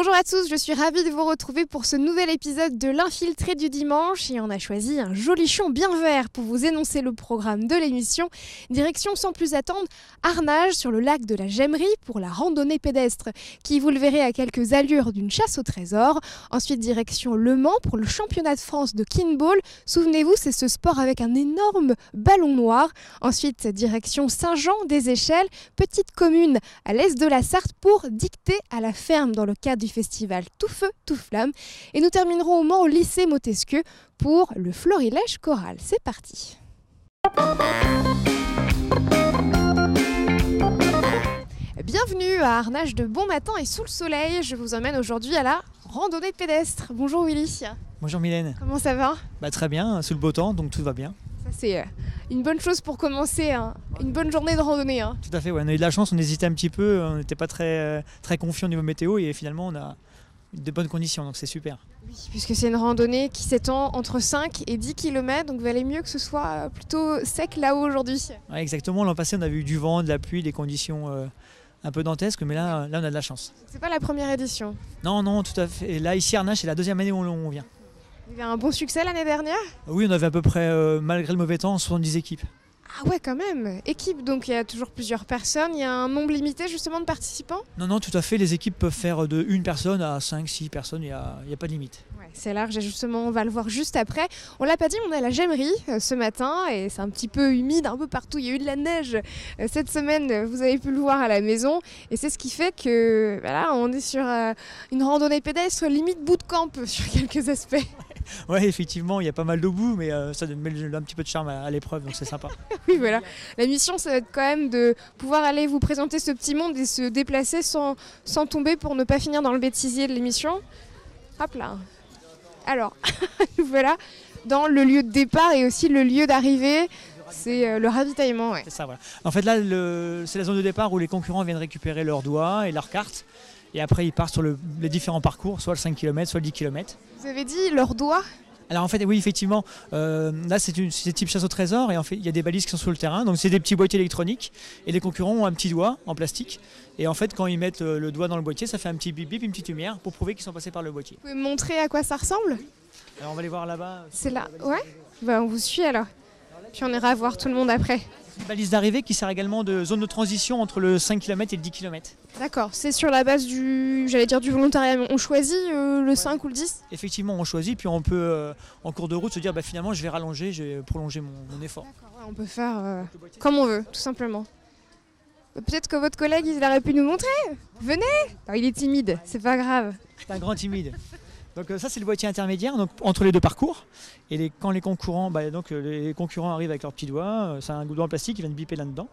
Bonjour à tous, je suis ravie de vous retrouver pour ce nouvel épisode de l'Infiltré du dimanche et on a choisi un jolichon bien vert pour vous énoncer le programme de l'émission. Direction sans plus attendre Arnage sur le lac de la Gemmerie pour la randonnée pédestre qui, vous le verrez, a quelques allures d'une chasse au trésor. Ensuite direction Le Mans pour le championnat de France de kinball. Souvenez-vous, c'est ce sport avec un énorme ballon noir. Ensuite direction Saint-Jean-des-Échelles, petite commune à l'est de la Sarthe pour dicter à la ferme dans le cadre du festival Tout Feu, Tout Flamme. Et nous terminerons au Mans au lycée Montesquieu pour le Florilège choral. C'est parti. Bienvenue à Arnage de bon matin et sous le soleil. Je vous emmène aujourd'hui à la randonnée pédestre. Bonjour Willy. Bonjour Mylène. Comment ça va ? Très bien, sous le beau temps, donc tout va bien. Ça c'est une bonne chose pour commencer une bonne journée de randonnée. Tout à fait, ouais. On a eu de la chance, on hésitait un petit peu, on n'était pas très confiant au niveau météo et finalement on a de bonnes conditions, donc c'est super. Oui, puisque c'est une randonnée qui s'étend entre 5 et 10 km, donc valait mieux que ce soit plutôt sec là-haut aujourd'hui. Ouais, exactement, l'an passé on avait eu du vent, de la pluie, des conditions un peu dantesques, mais là on a de la chance. C'est pas la première édition. Non, tout à fait. Et là ici à Arnage, c'est la deuxième année où on vient. Il y a eu un bon succès l'année dernière ? Oui, on avait à peu près, malgré le mauvais temps, 70 équipes. Ah ouais, quand même. Équipe, donc il y a toujours plusieurs personnes. Il y a un nombre limité justement de participants ? Non, tout à fait. Les équipes peuvent faire de 1 personne à 5, 6 personnes. Il n'y a pas de limite. Ouais, c'est large et justement, on va le voir juste après. On l'a pas dit, on est à la Gemmerie ce matin et c'est un petit peu humide un peu partout. Il y a eu de la neige cette semaine, vous avez pu le voir à la maison. Et c'est ce qui fait que voilà, on est sur une randonnée pédestre limite bootcamp sur quelques aspects. Ouais, effectivement, il y a pas mal de boue, mais ça met un petit peu de charme à l'épreuve, donc c'est sympa. Oui, voilà. La mission, ça va être quand même de pouvoir aller vous présenter ce petit monde et se déplacer sans tomber pour ne pas finir dans le bêtisier de l'émission. Hop là. Alors, voilà, dans le lieu de départ et aussi le lieu d'arrivée, c'est le ravitaillement. Ouais. C'est ça, voilà. En fait, là, c'est la zone de départ où les concurrents viennent récupérer leurs doigts et leurs cartes. Et après, ils partent sur les différents parcours, soit le 5 km, soit le 10 km. Vous avez dit leurs doigts ? Alors en fait, oui, effectivement, là c'est type chasse au trésor et en fait il y a des balises qui sont sur le terrain, donc c'est des petits boîtiers électroniques et les concurrents ont un petit doigt en plastique et en fait quand ils mettent le doigt dans le boîtier, ça fait un petit bip bip, une petite lumière pour prouver qu'ils sont passés par le boîtier. Vous pouvez me montrer à quoi ça ressemble ? Alors on va les voir là-bas. C'est là, ouais ? On vous suit alors. Puis on ira voir tout le monde après. Une balise d'arrivée qui sert également de zone de transition entre le 5 km et le 10 km. D'accord, c'est sur la base du volontariat. On choisit le 5 ou le 10 ? Effectivement, on choisit, puis on peut en cours de route se dire finalement je vais rallonger, je vais prolonger mon effort. D'accord, ouais, on peut faire comme on veut, tout simplement. Peut-être que votre collègue il aurait pu nous montrer. Venez ! Alors, il est timide, c'est pas grave. C'est un grand timide. Donc ça c'est le boîtier intermédiaire donc, entre les deux parcours. Et quand les concurrents, les concurrents arrivent avec leurs petits doigts, c'est un doigt en plastique qui vient de biper là-dedans.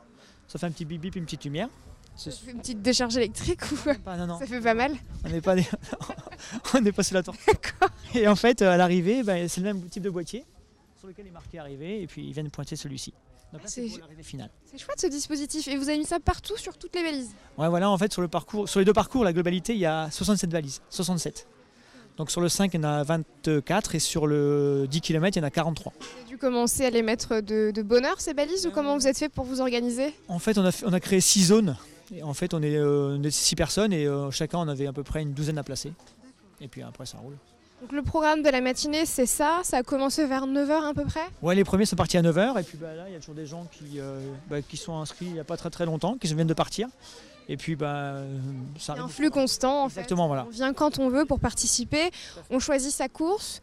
Ça fait un petit bip bip, une petite lumière. Ça fait une petite décharge électrique ou non. Ça fait pas mal. On n'est pas sous la torture. D'accord. Et en fait à l'arrivée, c'est le même type de boîtier sur lequel est marqué arrivée et puis ils viennent pointer celui-ci. Donc là, c'est pour l'arrivée finale. C'est chouette ce dispositif. Et vous avez mis ça partout sur toutes les balises ? Ouais, voilà, en fait sur les deux parcours, la globalité, il y a 67 balises. 67. Donc sur le 5, il y en a 24 et sur le 10 km, il y en a 43. Vous avez dû commencer à les mettre de bonne heure, ces balises, ou comment vous êtes fait pour vous organiser ? En fait, on a créé 6 zones. Et en fait, on est 6 personnes et chacun on avait à peu près une douzaine à placer. Et puis après, ça roule. Donc le programme de la matinée, c'est ça a commencé vers 9h à peu près ? Ouais, les premiers sont partis à 9h et puis là, il y a toujours des gens qui sont inscrits il n'y a pas très très longtemps, qui viennent de partir. Et puis ça arrive. Un flux constant en fait. Exactement, voilà. On vient quand on veut pour participer, on choisit sa course.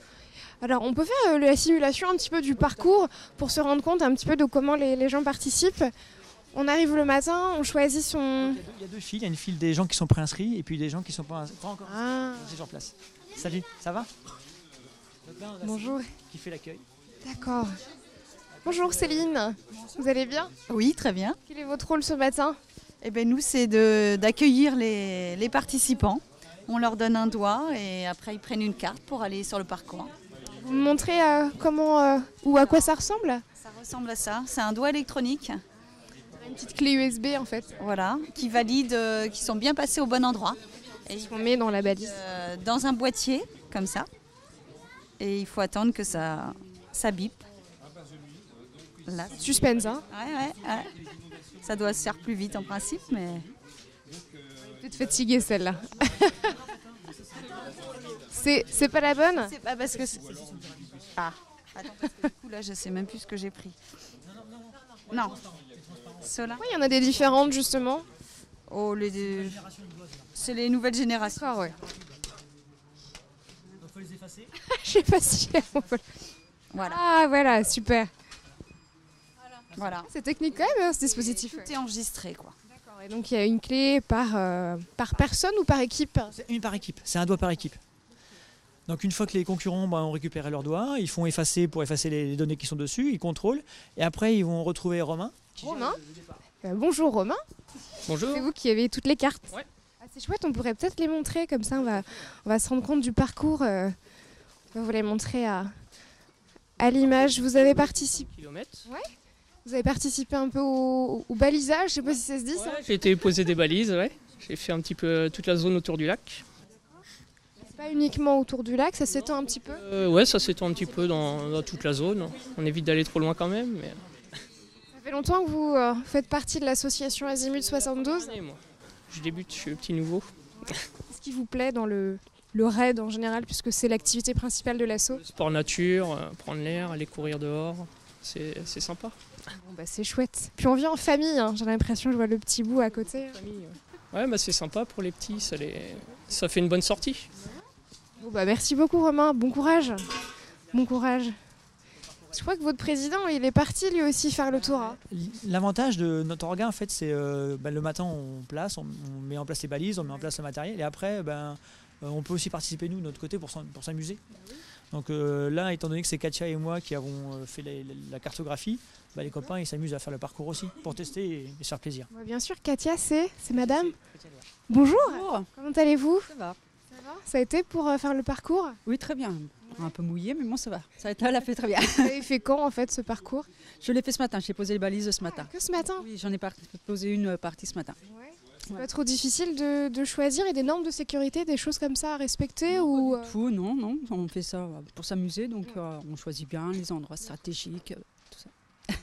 Alors on peut faire la simulation un petit peu du parcours pour se rendre compte un petit peu de comment les gens participent. On arrive le matin, on choisit son... Il y a deux files, il y a une file des gens qui sont préinscrits et puis des gens qui ne sont pas encore inscrits. C'est sur place. Salut, ça va ? Donc là, on a Bonjour. qui fait l'accueil. D'accord. Bonjour Céline, vous allez bien ? Oui, très bien. Quel est votre rôle ce matin ? Nous, c'est d'accueillir les participants. On leur donne un doigt et après, ils prennent une carte pour aller sur le parcours. Vous me montrez comment ou à quoi ça ressemble ? Ça ressemble à ça. C'est un doigt électronique. Une petite clé USB en fait. Voilà, qui valide qu'ils sont bien passés au bon endroit. Et on met dans la balise. Dans un boîtier, comme ça. Et il faut attendre que ça bip. Là. Suspense, hein ? Ouais. Ça doit se faire plus vite en principe, mais... Peut-être fatiguée celle-là. C'est pas la bonne? C'est pas parce que... Ah, attends, parce que du coup, là, je sais même plus ce que j'ai pris. Non. Ceux-là? Oui, il y en a des différentes justement. Oh, c'est les nouvelles générations. D'accord, ouais. Donc faut les effacer. Je sais pas si... Voilà. Ah voilà, super. Voilà. C'est technique quand même, hein, ce dispositif. Tout est enregistré, quoi. D'accord, et donc il y a une clé par personne ou par équipe? C'est une par équipe, c'est un doigt par équipe. Donc une fois que les concurrents ont récupéré leurs doigts, ils font effacer pour effacer les données qui sont dessus, ils contrôlent, et après ils vont retrouver Romain. Romain. Bonjour Romain. Bonjour. C'est vous qui avez toutes les cartes. Ouais. Ah, c'est chouette, on pourrait peut-être les montrer, comme ça on va se rendre compte du parcours. On va vous les montrer à l'image. Vous avez participé un peu au balisage, je sais pas si ça se dit ça. Ouais, j'ai été poser des balises, ouais. J'ai fait un petit peu toute la zone autour du lac. C'est pas uniquement autour du lac, ça s'étend un petit peu. Ouais, ça s'étend un petit peu dans toute la zone. On évite d'aller trop loin quand même. Mais... Ça fait longtemps que vous faites partie de l'association Azimut 72. Et moi, je débute, je suis le petit nouveau. Qu'est-ce qui vous plaît dans le raid en général, puisque c'est l'activité principale de l'asso? Le sport nature, prendre l'air, aller courir dehors, c'est sympa. Bon, bah, c'est chouette. Puis on vient en famille, hein. J'ai l'impression, je vois le petit bout à côté. Famille, ouais, bah, c'est sympa pour les petits, ça fait une bonne sortie. Bon, bah, merci beaucoup Romain, bon courage. Bon courage. Je crois que votre président, il est parti lui aussi faire le tour. Hein. L'avantage de notre orga, en fait, c'est le matin, on met en place les balises, on met en place le matériel, et après, on peut aussi participer nous de notre côté pour s'amuser. Donc là, étant donné que c'est Katia et moi qui avons fait la cartographie, les copains ils s'amusent à faire le parcours aussi pour tester et se faire plaisir. Ouais, bien sûr, Katia, c'est madame. Bonjour. Bonjour. Comment allez-vous? Ça va. Ça a été pour faire le parcours? Oui, très bien. Un peu mouillé, mais bon, ça va. Ça a fait très bien. Vous avez fait quand en fait ce parcours? Je l'ai fait ce matin, j'ai posé les balises ce matin. Que ce matin? Oui, j'en ai posé une partie ce matin. Ouais. C'est pas trop difficile de choisir, et des normes de sécurité, des choses comme ça à respecter ou... Tout, non, on fait ça pour s'amuser, donc on choisit bien les endroits stratégiques, tout ça.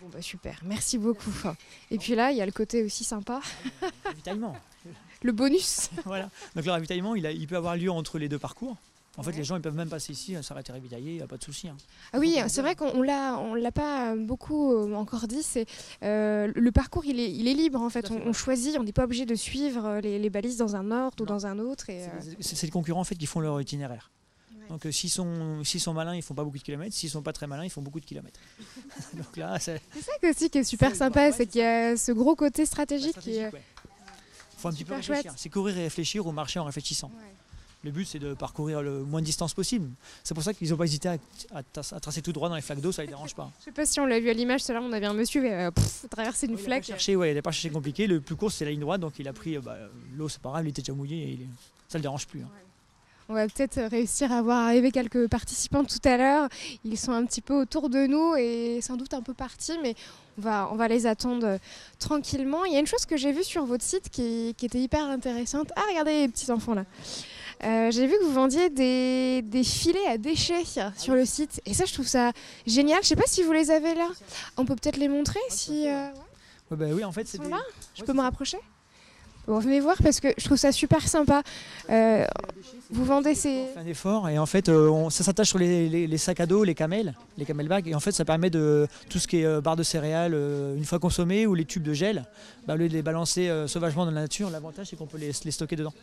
Bon bah super, merci beaucoup. Et puis là, il y a le côté aussi sympa. Ravitaillement. Le bonus. Voilà. Donc le ravitaillement, il peut avoir lieu entre les deux parcours. En fait, les gens ils peuvent même passer ici, s'arrêter ravitailler, il n'y a pas de souci. Hein. Ah oui, c'est vrai qu'on l'a pas beaucoup encore dit. C'est le parcours, il est libre en fait. On choisit, on n'est pas obligé de suivre les balises dans un ordre ou dans un autre. Et, c'est les concurrents en fait qui font leur itinéraire. Ouais. Donc s'ils sont malins, ils font pas beaucoup de kilomètres. S'ils sont pas très malins, ils font beaucoup de kilomètres. Donc là, c'est ça aussi qui est super sympa, c'est qu'il y a ce gros côté stratégique. Il faut un petit peu réfléchir. Chouette. C'est courir et réfléchir ou marcher en réfléchissant. Ouais. Le but, c'est de parcourir le moins de distance possible. C'est pour ça qu'ils n'ont pas hésité à tracer tout droit dans les flaques d'eau, ça ne les dérange pas. Je ne sais pas si on l'a vu à l'image, là on avait un monsieur traverser une flaque. Il n'a pas cherché compliqué, le plus court c'est la ligne droite, donc il a pris l'eau, c'est pas grave, il était déjà mouillé, et ça ne le dérange plus. Hein. On va peut-être réussir à voir arriver quelques participants tout à l'heure. Ils sont un petit peu autour de nous et sans doute un peu partis, mais on va les attendre tranquillement. Il y a une chose que j'ai vue sur votre site qui était hyper intéressante. Ah, regardez les petits enfants là. J'ai vu que vous vendiez des filets à déchets sur le site. Et ça, je trouve ça génial. Je ne sais pas si vous les avez là. On peut peut-être les montrer si... oui, en fait, c'est là. Je peux me rapprocher? Bon, venez voir parce que je trouve ça super sympa. Vous vendez ces... On fait un effort et en fait ça s'attache sur les sacs à dos, les camel bags, et en fait ça permet de tout ce qui est barres de céréales une fois consommées ou les tubes de gel, au lieu de les balancer sauvagement dans la nature, l'avantage c'est qu'on peut les stocker dedans.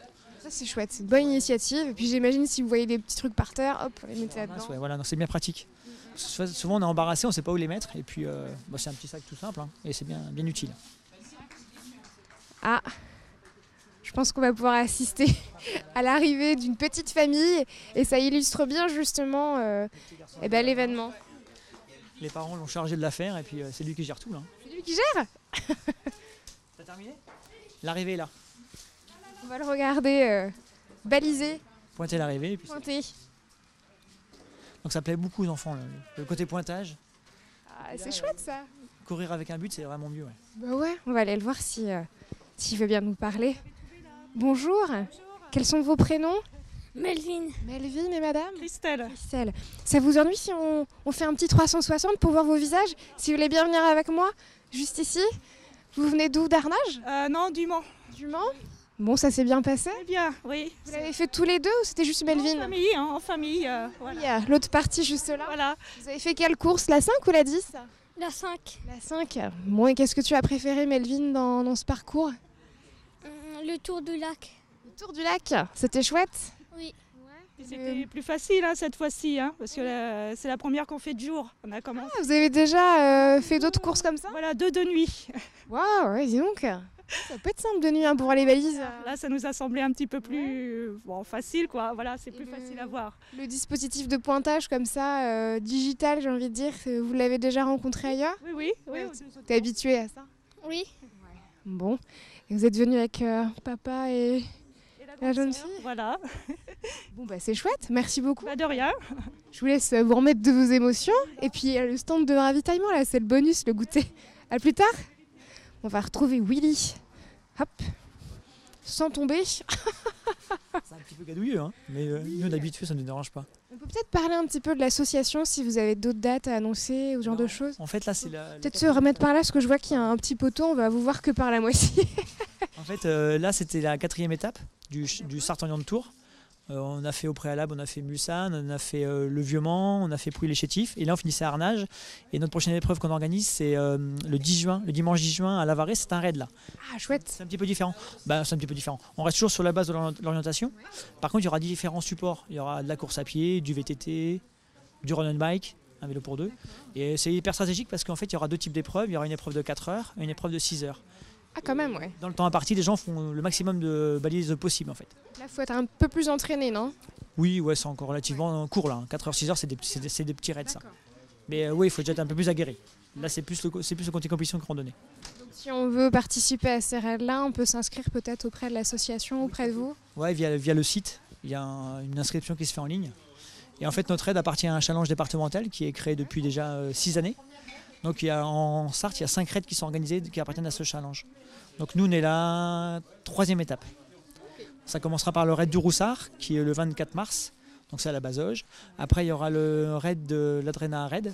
Ça c'est chouette, c'est une bonne initiative. Et puis j'imagine si vous voyez des petits trucs par terre, hop, vous les mettez là-dedans. Ouais, voilà, c'est bien pratique. Souvent on est embarrassé, on ne sait pas où les mettre et puis c'est un petit sac tout simple et c'est bien utile. Ah, je pense qu'on va pouvoir assister à l'arrivée d'une petite famille et ça illustre bien justement l'événement. Les parents l'ont chargé de l'affaire et puis c'est lui qui gère tout là. C'est lui qui gère. T'as terminé? L'arrivée est là. On va le regarder baliser. Pointer l'arrivée et puis pointer. Donc ça plaît beaucoup aux enfants le côté pointage. Ah, c'est chouette ça. Courir avec un but c'est vraiment mieux. Ouais. Bah ouais, on va aller le voir s'il veut bien nous parler. Bonjour. Quels sont vos prénoms? Melvin. Melvin et madame? Christelle. Christelle. Ça vous ennuie si on fait un petit 360 pour voir vos visages? Si vous voulez bien venir avec moi, juste ici. Vous venez d'où? D'Arnage? Non, du Mans. Du Mans? Bon, ça s'est bien passé? Très bien, oui. Vous l'avez fait tous les deux ou c'était juste Melvin? En famille, voilà. Il y a l'autre partie juste là. Voilà. Vous avez fait quelle course? La 5 ou la 10? La 5. La 5. Bon, et qu'est-ce que tu as préféré, Melvin, dans ce parcours? Le tour du lac. Le tour du lac, c'était chouette? Oui. C'était plus facile cette fois-ci, parce que c'est la première qu'on fait de jour. On a commencé. Vous avez déjà fait d'autres courses comme ça? Voilà, 2 de nuit. Waouh, ouais, dis donc. Ça peut être simple de nuit pour les balises. Là, ça nous a semblé un petit peu plus facile, quoi. Voilà, c'est plus Et facile à voir. Le dispositif de pointage comme ça, digital, j'ai envie de dire, vous l'avez déjà rencontré ailleurs? Oui. T'es habitué à ça? Oui. Bon. Et vous êtes venu avec papa et la jeune fille? Voilà. Bon, bah c'est chouette, merci beaucoup. De rien. Je vous laisse vous remettre de vos émotions. Et puis le stand de ravitaillement, là, c'est le bonus, le goûter. À plus tard. On va retrouver Willy. Hop. Sans tomber. C'est un petit peu gadouilleux, mais nous d'habitude ça ne nous dérange pas. On peut peut-être parler un petit peu de l'association si vous avez d'autres dates à annoncer ou ce genre de choses. En fait là c'est Peut-être se remettre par là parce que je vois qu'il y a un petit poteau, on va vous voir que par la moitié. En fait là c'était la 4e étape du Sartagnan de Tours. On a fait au préalable, on a fait Mulsanne, on a fait le Vieux-Mans, on a fait Pouilly-les-Chétifs et là on finissait à Arnage. Et notre prochaine épreuve qu'on organise c'est le 10 juin, le dimanche 10 juin à Lavarée, c'est un raid là. Ah chouette. C'est un petit peu différent. C'est un petit peu différent. On reste toujours sur la base de l'orientation. Par contre il y aura différents supports. Il y aura de la course à pied, du VTT, du run and bike, un vélo pour deux. Et c'est hyper stratégique parce qu'en fait il y aura 2 types d'épreuves. Il y aura une épreuve de 4 heures et une épreuve de 6 heures. Ah quand même, ouais. Dans le temps imparti, les gens font le maximum de balises possible en fait. Là, faut être un peu plus entraîné, non? Oui, ouais, c'est encore relativement court là. 4 heures, 6 heures, c'est des petits raids ça. Mais oui, il faut déjà être un peu plus aguerri. Là, c'est plus le côté compétition que randonnée. Donc, si on veut participer à ces raids-là, on peut s'inscrire peut-être auprès de l'association, auprès de vous? Ouais, via le site. Il y a une inscription qui se fait en ligne. Et en fait, notre raid appartient à un challenge départemental qui est créé depuis déjà 6 années. Donc en Sarthe, il y a 5 raids qui sont organisés qui appartiennent à ce challenge. Donc nous, on est la 3e étape. Ça commencera par le raid du Roussard, qui est le 24 mars. Donc c'est à la Bazoge. Après, il y aura le raid de l'Adrena Raid.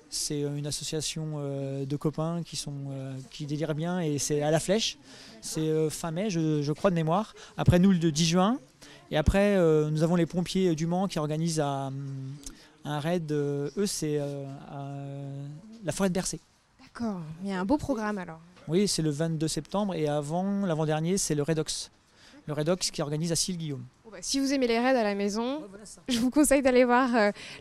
C'est une association de copains qui délirent bien et c'est à la Flèche. C'est fin mai, je crois, de mémoire. Après nous, le 10 juin. Et après, nous avons les pompiers du Mans qui organisent un raid. Eux, c'est la forêt de Bercé. D'accord, il y a un beau programme alors. Oui, c'est le 22 septembre et l'avant-dernier, c'est le Redox. Le Redox qui organise à Sille-Guillaume. Bon, bah, si vous aimez les raids à la maison, je vous conseille d'aller voir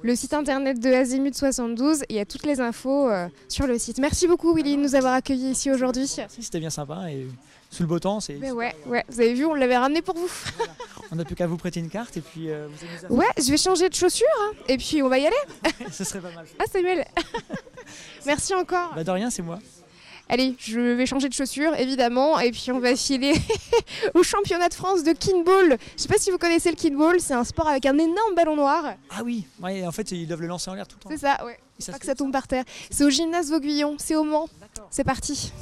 le site internet de Azimut 72. Il y a toutes les infos sur le site. Merci beaucoup Willy de nous avoir accueillis ici aujourd'hui. C'était bien sympa et sous le beau temps. Ouais, vous avez vu, on l'avait ramené pour vous. Voilà. On n'a plus qu'à vous prêter une carte et puis vous allez Ouais, je vais changer de chaussures et puis on va y aller. Ce serait pas mal. Ah Samuel. Merci encore. De rien, c'est moi. Allez, je vais changer de chaussures, évidemment, et puis on va filer au championnat de France de kinball. Je sais pas si vous connaissez le kinball, c'est un sport avec un énorme ballon noir. Ah oui, ouais, en fait, ils doivent le lancer en l'air tout le temps. C'est ça, ouais. Pas que ça tombe par terre. C'est au gymnase Vauguillon, c'est au Mans. C'est parti.